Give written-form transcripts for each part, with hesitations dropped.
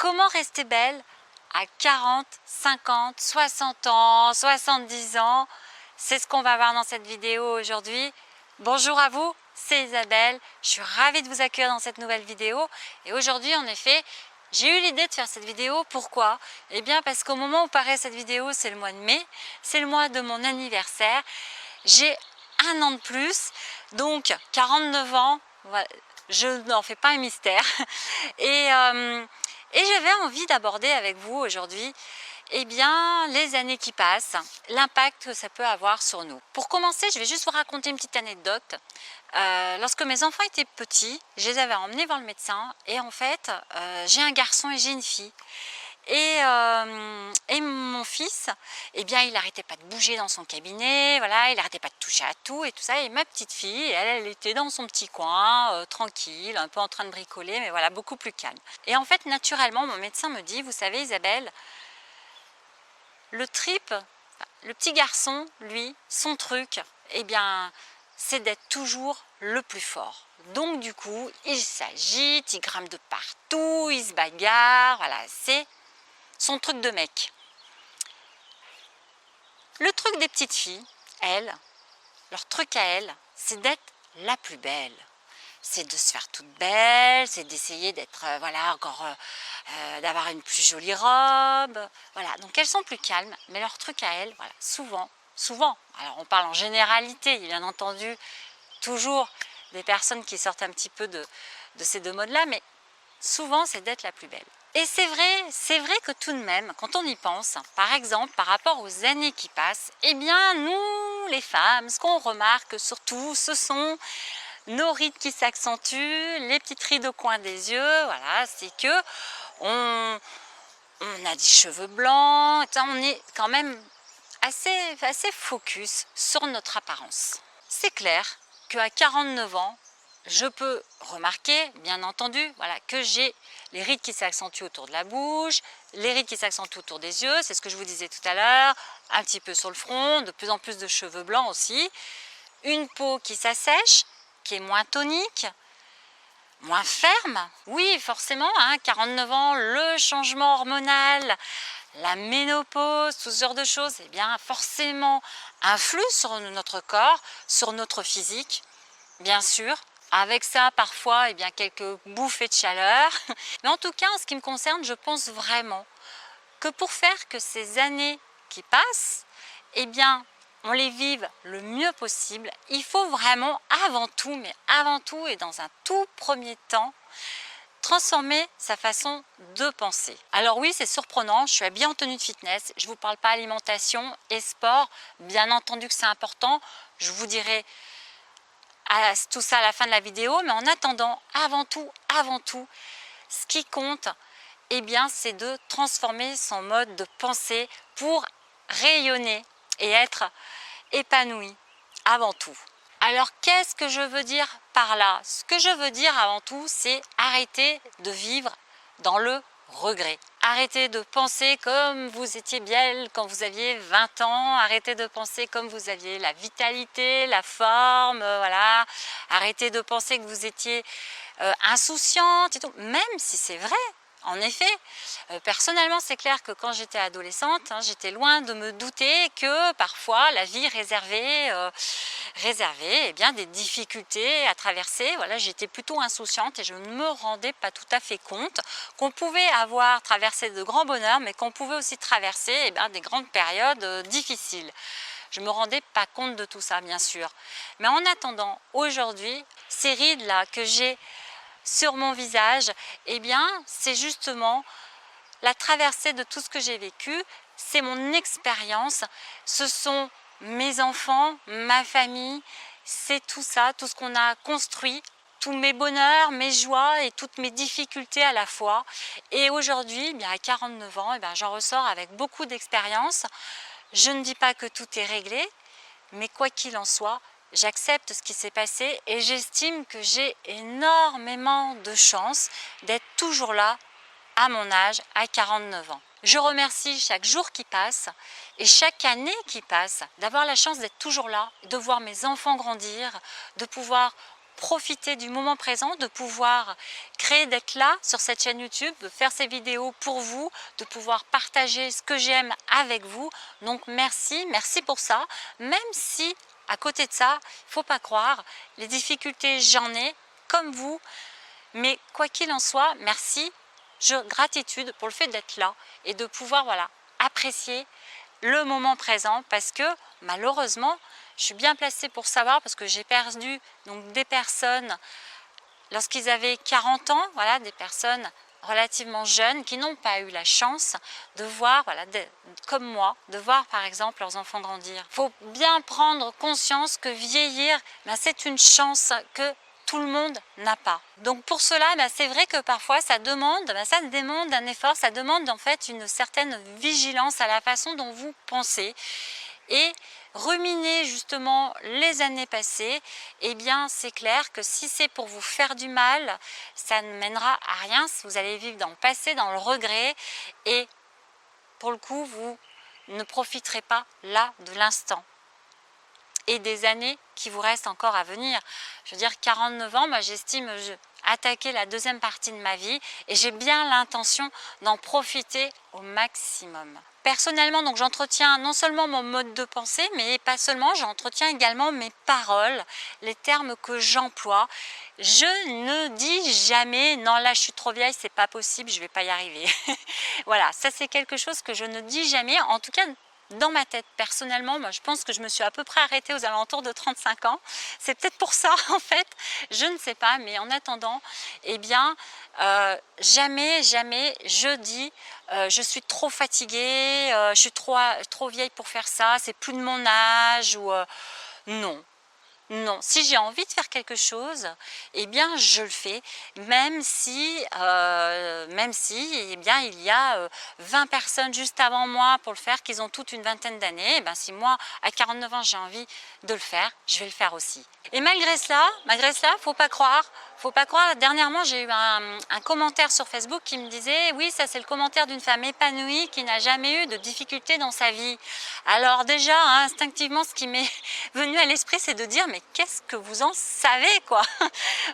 Comment rester belle à 40, 50, 60 ans, 70 ans? C'est ce qu'on va voir dans cette vidéo aujourd'hui. Bonjour à vous, c'est Isabelle. Je suis ravie de vous accueillir dans cette nouvelle vidéo. Et aujourd'hui, en effet, j'ai eu l'idée de faire cette vidéo. Pourquoi? Eh bien parce qu'au moment où paraît cette vidéo, c'est le mois de mai. C'est le mois de mon anniversaire. J'ai un an de plus, donc 49 ans. Voilà. Je n'en fais pas un mystère. Et j'avais envie d'aborder avec vous aujourd'hui les années qui passent, l'impact que ça peut avoir sur nous. Pour commencer, je vais juste vous raconter une petite anecdote. Lorsque mes enfants étaient petits, je les avais emmenés voir le médecin et en fait, j'ai un garçon et j'ai une fille. Et mon fils, il n'arrêtait pas de bouger dans son cabinet, voilà, il n'arrêtait pas de toucher à tout et tout ça. Et ma petite fille, elle était dans son petit coin, tranquille, un peu en train de bricoler, mais voilà, beaucoup plus calme. Et en fait, naturellement, mon médecin me dit, vous savez Isabelle, le petit garçon, lui, son truc, c'est d'être toujours le plus fort. Donc du coup, il s'agite, il grimpe de partout, il se bagarre, voilà, c'est son truc de mec. Le truc des petites filles, elles, leur truc à elles, c'est d'être la plus belle. C'est de se faire toute belle, c'est d'essayer d'être, d'avoir une plus jolie robe. Voilà, donc elles sont plus calmes, mais leur truc à elles, voilà, souvent, alors on parle en généralité, bien entendu, toujours des personnes qui sortent un petit peu de ces deux modes-là, mais souvent c'est d'être la plus belle. Et c'est vrai que tout de même, quand on y pense, par exemple, par rapport aux années qui passent, nous, les femmes, ce qu'on remarque surtout, ce sont nos rides qui s'accentuent, les petites rides au coin des yeux, voilà, c'est que on a des cheveux blancs, on est quand même assez focus sur notre apparence. C'est clair qu'à 49 ans, je peux remarquer, bien entendu, voilà, que j'ai les rides qui s'accentuent autour de la bouche, les rides qui s'accentuent autour des yeux, c'est ce que je vous disais tout à l'heure, un petit peu sur le front, de plus en plus de cheveux blancs aussi, une peau qui s'assèche, qui est moins tonique, moins ferme. Oui, forcément, 49 ans, le changement hormonal, la ménopause, tout ce genre de choses, forcément influe sur notre corps, sur notre physique, bien sûr. Avec ça, parfois, quelques bouffées de chaleur. Mais en tout cas, en ce qui me concerne, je pense vraiment que pour faire que ces années qui passent, on les vive le mieux possible, il faut vraiment avant tout, mais avant tout et dans un tout premier temps, transformer sa façon de penser. Alors oui, c'est surprenant, je suis habillée en tenue de fitness, je ne vous parle pas alimentation et sport, bien entendu que c'est important, je vous dirai tout ça à la fin de la vidéo, mais en attendant, avant tout, ce qui compte, c'est de transformer son mode de pensée pour rayonner et être épanoui avant tout. Alors qu'est-ce que je veux dire par là? Ce que je veux dire avant tout, c'est arrêter de vivre dans le regret. Arrêtez de penser comme vous étiez belle quand vous aviez 20 ans, arrêtez de penser comme vous aviez la vitalité, la forme, voilà. Arrêtez de penser que vous étiez insouciante et tout, même si c'est vrai. En effet, personnellement, c'est clair que quand j'étais adolescente, j'étais loin de me douter que parfois la vie réservait des difficultés à traverser. Voilà, j'étais plutôt insouciante et je ne me rendais pas tout à fait compte qu'on pouvait avoir traversé de grands bonheurs, mais qu'on pouvait aussi traverser des grandes périodes difficiles. Je ne me rendais pas compte de tout ça, bien sûr. Mais en attendant, aujourd'hui, ces rides-là que j'ai sur mon visage, c'est justement la traversée de tout ce que j'ai vécu, c'est mon expérience, ce sont mes enfants, ma famille, c'est tout ça, tout ce qu'on a construit, tous mes bonheurs, mes joies et toutes mes difficultés à la fois. Et aujourd'hui, à 49 ans, j'en ressors avec beaucoup d'expérience. Je ne dis pas que tout est réglé, mais quoi qu'il en soit, j'accepte ce qui s'est passé et j'estime que j'ai énormément de chance d'être toujours là à mon âge, à 49 ans. Je remercie chaque jour qui passe et chaque année qui passe d'avoir la chance d'être toujours là, de voir mes enfants grandir, de pouvoir profiter du moment présent, de pouvoir créer, d'être là sur cette chaîne YouTube, de faire ces vidéos pour vous, de pouvoir partager ce que j'aime avec vous. Donc merci, merci pour ça, même si à côté de ça, il ne faut pas croire, les difficultés j'en ai, comme vous, mais quoi qu'il en soit, merci, gratitude pour le fait d'être là et de pouvoir voilà, apprécier le moment présent, parce que malheureusement, je suis bien placée pour savoir, parce que j'ai perdu donc, des personnes lorsqu'ils avaient 40 ans, voilà, des personnes relativement jeunes qui n'ont pas eu la chance de voir, voilà, comme moi, de voir par exemple leurs enfants grandir. Il faut bien prendre conscience que vieillir, ben, c'est une chance que tout le monde n'a pas. Donc pour cela, ben, c'est vrai que parfois ça demande un effort, ça demande en fait une certaine vigilance à la façon dont vous pensez. Et ruminer justement les années passées, eh bien c'est clair que si c'est pour vous faire du mal, ça ne mènera à rien. Vous allez vivre dans le passé, dans le regret, et pour le coup vous ne profiterez pas là de l'instant et des années qui vous restent encore à venir. Je veux dire, 49 ans, moi j'estime attaquer la deuxième partie de ma vie et j'ai bien l'intention d'en profiter au maximum. Personnellement, donc j'entretiens non seulement mon mode de pensée, mais pas seulement, j'entretiens également mes paroles, les termes que j'emploie. Je ne dis jamais non, là je suis trop vieille, c'est pas possible, je vais pas y arriver. Voilà, ça c'est quelque chose que je ne dis jamais, en tout cas dans ma tête. Personnellement, moi je pense que je me suis à peu près arrêtée aux alentours de 35 ans. C'est peut-être pour ça en fait, je ne sais pas, mais en attendant, eh bien jamais je dis je suis trop fatiguée, je suis trop vieille pour faire ça, c'est plus de mon âge, ou non. Non, si j'ai envie de faire quelque chose, eh bien je le fais, même si eh bien, il y a 20 personnes juste avant moi pour le faire, qu'ils ont toutes une vingtaine d'années, eh bien, si moi à 49 ans j'ai envie de le faire, je vais le faire aussi. Et malgré cela, faut pas croire, dernièrement j'ai eu un commentaire sur Facebook qui me disait oui, ça c'est le commentaire d'une femme épanouie qui n'a jamais eu de difficultés dans sa vie. Alors déjà, hein, instinctivement, ce qui m'est venu à l'esprit, c'est de dire mais qu'est-ce que vous en savez quoi.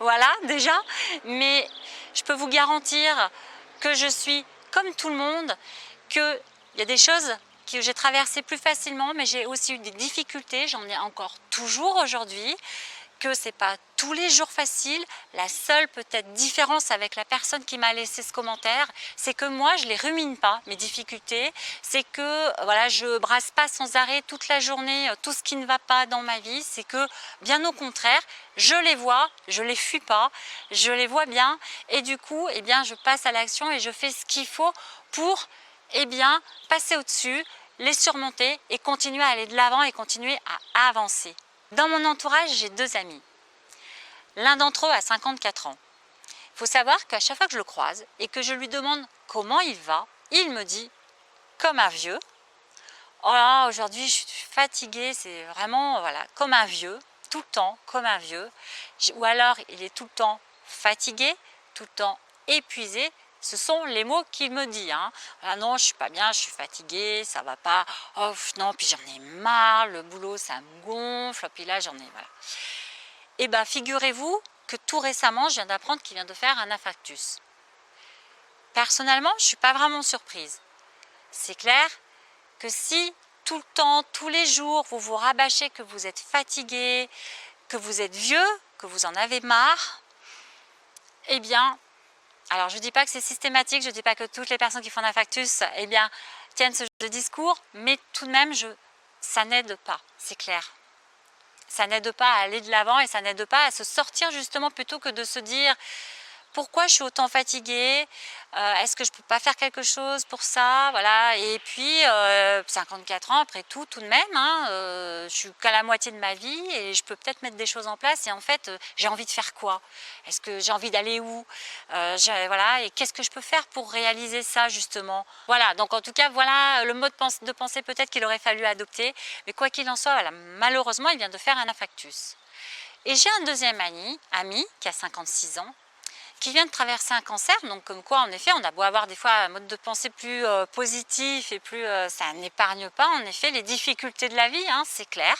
Voilà déjà, mais je peux vous garantir que je suis comme tout le monde, qu'il y a des choses que j'ai traversées plus facilement, mais j'ai aussi eu des difficultés, j'en ai encore toujours aujourd'hui, que c'est pas tous les jours facile. La seule peut-être différence avec la personne qui m'a laissé ce commentaire, c'est que moi je les rumine pas, mes difficultés, c'est que voilà, je brasse pas sans arrêt toute la journée tout ce qui ne va pas dans ma vie, c'est que bien au contraire, je les vois, je les fuis pas, je les vois bien, et du coup eh bien je passe à l'action et je fais ce qu'il faut pour eh bien passer au-dessus, les surmonter et continuer à aller de l'avant et continuer à avancer. Dans mon entourage, j'ai 2 amis. L'un d'entre eux a 54 ans. Il faut savoir qu'à chaque fois que je le croise et que je lui demande comment il va, il me dit comme un vieux. Oh là, aujourd'hui je suis fatiguée, c'est vraiment voilà, comme un vieux, tout le temps comme un vieux. Ou alors il est tout le temps fatigué, tout le temps épuisé. Ce sont les mots qu'il me dit. Hein. Ah non, je suis pas bien, je suis fatiguée, ça va pas. Oh non, puis j'en ai marre, le boulot ça me gonfle, puis là j'en ai voilà. Et bien figurez-vous que tout récemment, je viens d'apprendre qu'il vient de faire un infarctus. Personnellement, je ne suis pas vraiment surprise. C'est clair que si tout le temps, tous les jours, vous vous rabâchez que vous êtes fatigué, que vous êtes vieux, que vous en avez marre, eh bien, alors je ne dis pas que c'est systématique, je ne dis pas que toutes les personnes qui font un infarctus eh bien, tiennent ce genre de discours, mais tout de même, ça n'aide pas, c'est clair. Ça n'aide pas à aller de l'avant et ça n'aide pas à se sortir justement, plutôt que de se dire pourquoi je suis autant fatiguée, est-ce que je ne peux pas faire quelque chose pour ça, voilà. Et puis 54 ans après tout de même, hein, je suis qu'à la moitié de ma vie et je peux peut-être mettre des choses en place, et en fait j'ai envie de faire quoi? Est-ce que j'ai envie d'aller où? Voilà, et qu'est-ce que je peux faire pour réaliser ça justement? Voilà, donc en tout cas voilà le mode de pensée peut-être qu'il aurait fallu adopter, mais quoi qu'il en soit, voilà, malheureusement il vient de faire un infarctus. Et j'ai un deuxième ami qui a 56 ans, qui vient de traverser un cancer, donc comme quoi en effet on a beau avoir des fois un mode de pensée plus positif et plus ça n'épargne pas en effet les difficultés de la vie, hein, c'est clair.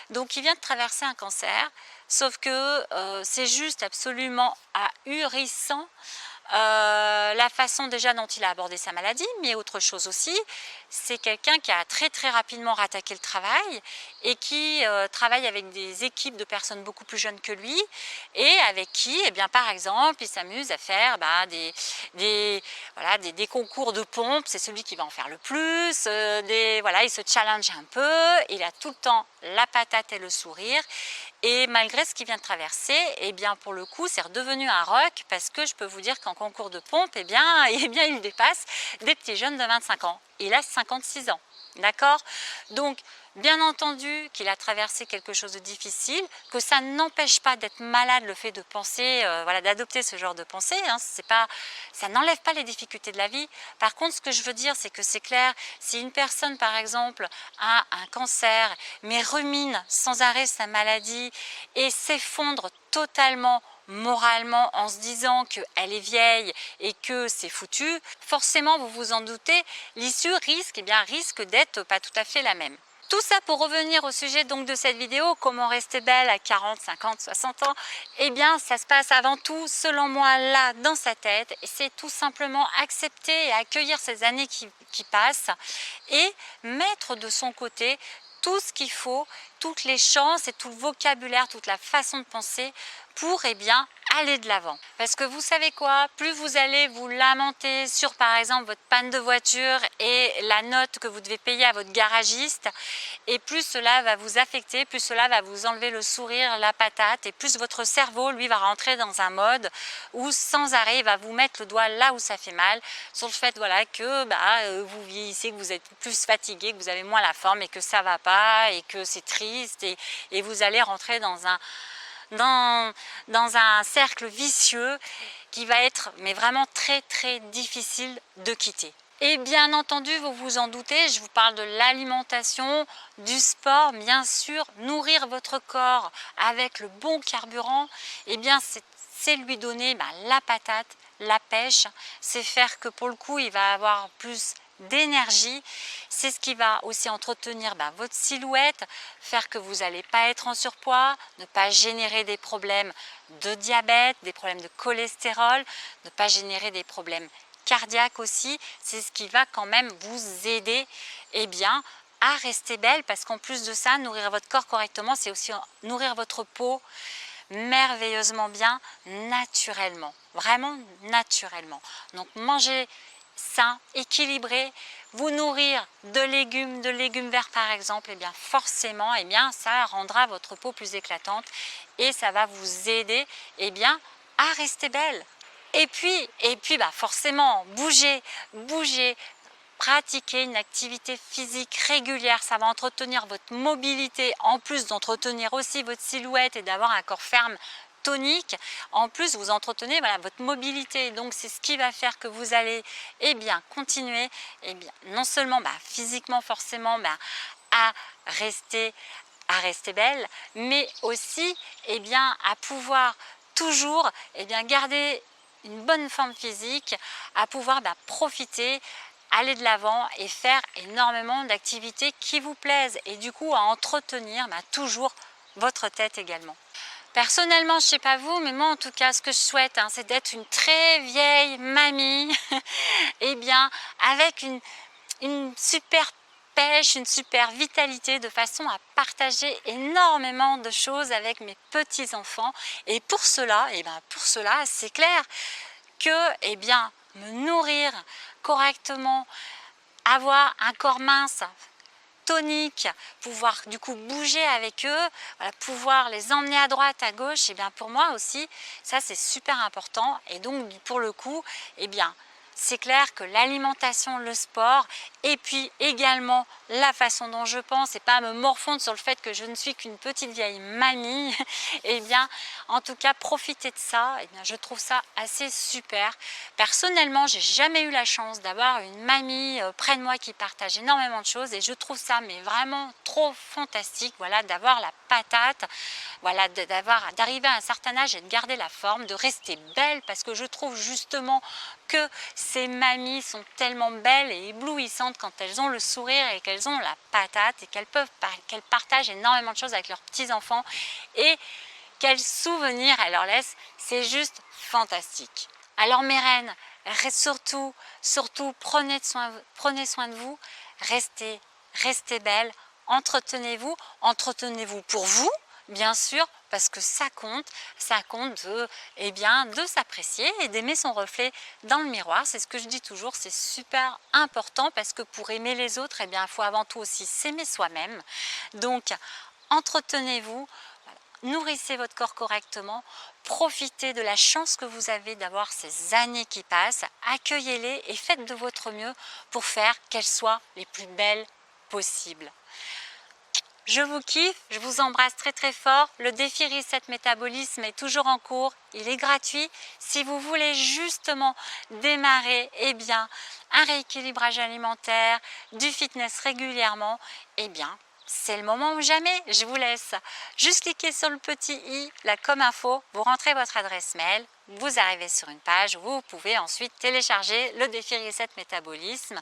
Donc il vient de traverser un cancer, sauf que c'est juste absolument ahurissant la façon déjà dont il a abordé sa maladie, mais autre chose aussi, c'est quelqu'un qui a très très rapidement rattaqué le travail et qui travaille avec des équipes de personnes beaucoup plus jeunes que lui et avec qui, eh bien, par exemple, il s'amuse à faire des concours de pompe, c'est celui qui va en faire le plus, voilà, il se challenge un peu, il a tout le temps la patate et le sourire. Et malgré ce qu'il vient de traverser, eh bien pour le coup, c'est redevenu un rock parce que je peux vous dire qu'en concours de pompe, eh bien, il dépasse des petits jeunes de 25 ans. Il a 56 ans, d'accord? Donc, bien entendu qu'il a traversé quelque chose de difficile, que ça n'empêche pas d'être malade le fait de penser, voilà, d'adopter ce genre de pensée, hein, ça n'enlève pas les difficultés de la vie. Par contre, ce que je veux dire, c'est que c'est clair, si une personne, par exemple, a un cancer, mais rumine sans arrêt sa maladie et s'effondre totalement moralement en se disant qu'elle est vieille et que c'est foutu, forcément, vous vous en doutez, l'issue risque d'être pas tout à fait la même. Tout ça pour revenir au sujet donc de cette vidéo, comment rester belle à 40, 50, 60 ans, eh bien ça se passe avant tout, selon moi, là, dans sa tête, et c'est tout simplement accepter et accueillir ces années qui passent et mettre de son côté tout ce qu'il faut, toutes les chances et tout le vocabulaire, toute la façon de penser pour aller de l'avant. Parce que vous savez quoi, plus vous allez vous lamenter sur par exemple votre panne de voiture et la note que vous devez payer à votre garagiste, et plus cela va vous affecter, plus cela va vous enlever le sourire, la patate, et plus votre cerveau lui va rentrer dans un mode où sans arrêt il va vous mettre le doigt là où ça fait mal, sur le fait voilà que vous vieillissez, que vous êtes plus fatigué, que vous avez moins la forme et que ça va pas et que c'est triste et vous allez rentrer dans un cercle vicieux qui va être mais vraiment très très difficile de quitter. Et bien entendu, vous vous en doutez, je vous parle de l'alimentation, du sport, bien sûr, nourrir votre corps avec le bon carburant, et bien c'est lui donner la patate, la pêche, c'est faire que pour le coup il va avoir plus d'énergie, c'est ce qui va aussi entretenir votre silhouette, faire que vous n'allez pas être en surpoids, ne pas générer des problèmes de diabète, des problèmes de cholestérol, ne pas générer des problèmes cardiaques aussi, c'est ce qui va quand même vous aider à rester belle, parce qu'en plus de ça, nourrir votre corps correctement, c'est aussi nourrir votre peau merveilleusement bien, naturellement, vraiment naturellement. Donc manger sain, équilibré, vous nourrir de légumes verts par exemple, et bien forcément, ça rendra votre peau plus éclatante et ça va vous aider à rester belle. Et puis forcément, bouger, pratiquer une activité physique régulière, ça va entretenir votre mobilité, en plus d'entretenir aussi votre silhouette et d'avoir un corps ferme, tonique. En plus, vous entretenez votre mobilité, donc c'est ce qui va faire que vous allez continuer non seulement physiquement forcément à rester belle, mais aussi à pouvoir toujours garder une bonne forme physique, à pouvoir profiter, aller de l'avant et faire énormément d'activités qui vous plaisent et du coup à entretenir toujours votre tête également. Personnellement, je ne sais pas vous, mais moi en tout cas ce que je souhaite c'est d'être une très vieille mamie avec une super pêche, une super vitalité, de façon à partager énormément de choses avec mes petits enfants. Et pour cela, c'est clair que me nourrir correctement, avoir un corps mince, tonique, pouvoir du coup bouger avec eux, pouvoir les emmener à droite, à gauche, pour moi aussi ça c'est super important. Et donc pour le coup c'est clair que l'alimentation, le sport et puis également la façon dont je pense, et pas à me morfondre sur le fait que je ne suis qu'une petite vieille mamie, en tout cas profiter de ça, je trouve ça assez super. Personnellement, j'ai jamais eu la chance d'avoir une mamie près de moi qui partage énormément de choses et je trouve ça mais vraiment trop fantastique, d'avoir la patate, d'arriver à un certain âge et de garder la forme, de rester belle, parce que je trouve justement que ces mamies sont tellement belles et éblouissantes quand elles ont le sourire et qu'elles ont la patate et qu'elles partagent énormément de choses avec leurs petits-enfants. Et quels souvenirs elle leur laisse, c'est juste fantastique. Alors mes reines, surtout, prenez soin de vous, restez belles, entretenez-vous pour vous, bien sûr, parce que ça compte de s'apprécier et d'aimer son reflet dans le miroir. C'est ce que je dis toujours, c'est super important parce que pour aimer les autres, il faut avant tout aussi s'aimer soi-même. Donc, entretenez-vous, nourrissez votre corps correctement, profitez de la chance que vous avez d'avoir ces années qui passent, accueillez-les et faites de votre mieux pour faire qu'elles soient les plus belles possibles. Je vous kiffe, je vous embrasse très fort. Le défi Reset Métabolisme est toujours en cours, il est gratuit. Si vous voulez justement démarrer un rééquilibrage alimentaire, du fitness régulièrement, c'est le moment ou jamais. Je vous laisse juste cliquer sur le petit i, là comme info, vous rentrez votre adresse mail, vous arrivez sur une page où vous pouvez ensuite télécharger le défi Reset Métabolisme.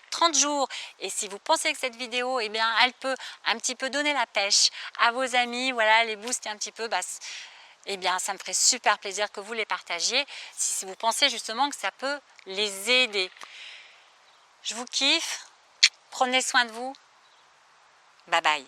30 jours, et si vous pensez que cette vidéo, elle peut un petit peu donner la pêche à vos amis, voilà, les booster un petit peu, ça me ferait super plaisir que vous les partagiez, si vous pensez justement que ça peut les aider. Je vous kiffe, prenez soin de vous, bye bye.